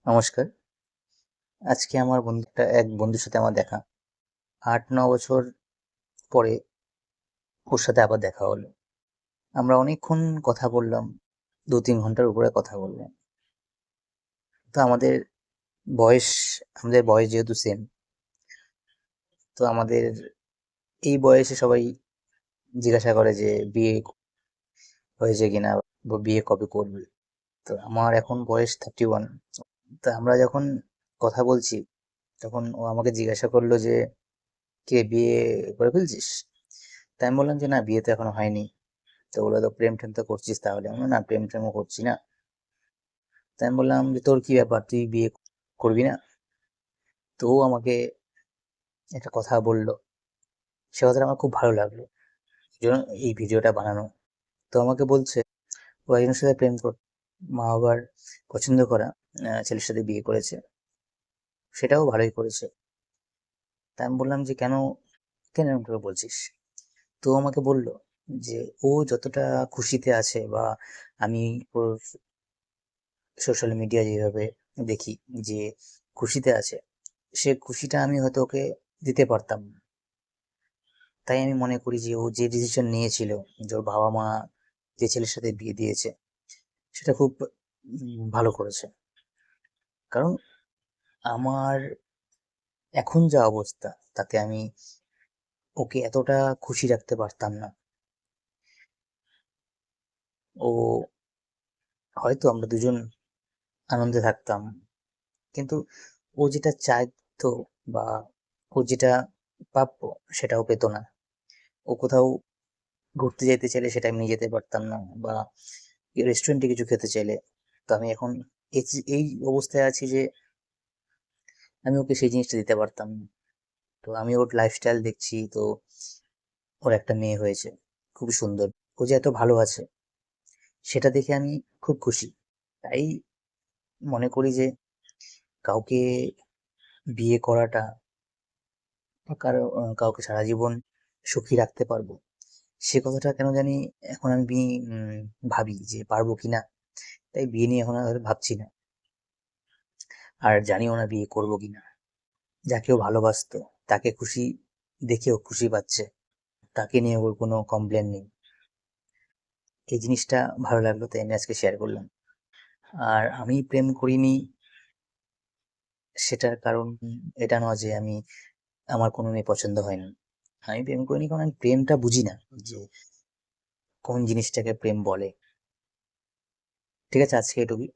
নমস্কার। আজকে আমার এক বন্ধুর সাথে আমার দেখা। ৮-৯ বছর পরে ওর সাথে আবার দেখা হলো। আমরা অনেকক্ষণ কথা বললাম। ২-৩ ঘন্টার উপরে কথা বললাম। তো বয়স আমাদের বয়স যেহেতু সেম, তো এই বয়সে সবাই জিজ্ঞাসা করে যে বিয়ে হয়েছে কিনা বা বিয়ে কবে করবে। তো আমার এখন বয়স 31। তা আমরা যখন কথা বলছি, তখন ও আমাকে জিজ্ঞাসা করলো যে, "কিরে বিয়ে করে ফেলছিস?" তা আমি বললাম যে, "না, বিয়ে তো এখনো হয়নি।" তো বললো, "তো প্রেম-টেম তো করছিস তাহলে?" আমি বললাম, "না, প্রেম-টেমও করছি না।" তো আমি বললাম যে, "তোর কি ব্যাপার? তুই বিয়ে করবি না?" তো ও আমাকে একটা কথা বলল। সে কথাটা আমার খুব ভালো লাগলো। এজন্য এই ভিডিওটা বানানো। তো আমাকে বলছে ও একজনের সাথে প্রেম কর মা-বাবার পছন্দ করা ছেলের সাথে বিয়ে করেছে। সেটাও ভালোই করেছে। তা আমি বললাম যে, কেন এরকম করে বলছিস?" তো ও আমাকে বলল যে, ও যতটা খুশিতে আছে বা আমি ওর সোশ্যাল মিডিয়ায় যেভাবে দেখি যে খুশিতে আছে, সে খুশিটা আমি হয়তো ওকে দিতে পারতাম না। তাই আমি মনে করি যে ও যে ডিসিশন নিয়েছিল, যে ওর বাবা-মা যে ছেলের সাথে বিয়ে দিয়েছে, সেটা খুব ভালো করেছে। কারণ আমার এখন যা অবস্থা, তাতে আমি ওকে এতটা খুশি রাখতে পারতাম না। ও হয়তো আমরা দুজন আনন্দে থাকতাম। কিন্তু ও যেটা চাইতো বা ও যেটা প্রাপ্য, সেটা ও পেত না। ও কোথাও ঘুরতে যেতে চাইলে সেটা আমি নিয়ে যেতে পারতাম না, বা রেস্টুরেন্টে কিছু খেতে চাইলে। তো আমি এখন এই অবস্থায় আছি যে আমি ওকে সেই জিনিসটা দিতে পারতাম না। তো আমি ওর লাইফস্টাইল দেখছি, তো ওর একটা মেয়ে হয়েছে, খুবই সুন্দর। ও যে এত ভালো আছে, সেটা দেখে আমি খুব খুশি। তাই মনে করি যে কাউকে বিয়ে করাটা বা কাউকে সারা জীবন সুখী রাখতে পারবো, সে কথাটা কেন জানি এখন আমি ভাবি যে পারবো কিনা। তাই বিয়ে নিয়ে এখন আর ভাবছি না, আর জানিও না বিয়ে করবো কিনা। যাকে ও ভালোবাসতো, তাকে খুশি দেখে ও খুশি পাচ্ছে, তাকে নিয়ে ওর কোনো কমপ্লেন নেই। এই জিনিসটা ভালো লাগলো, তাই আমি আজকে শেয়ার করলাম। আর আমি প্রেম করিনি, সেটার কারণ এটা নয় যে আমার কোনো মেয়ে পছন্দ হয়নি। আমি প্রেম করিনি কারণ আমি প্রেমটা বুঝি না, যে কোন জিনিসটাকে প্রেম বলে। ঠিক আছে, আজকে এটুকুই।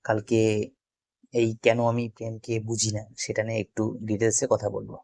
কালকে এই কেন আমি প্রেমকে বুঝি না সেটা নিয়ে একটু ডিটেলসে কথা বলবো।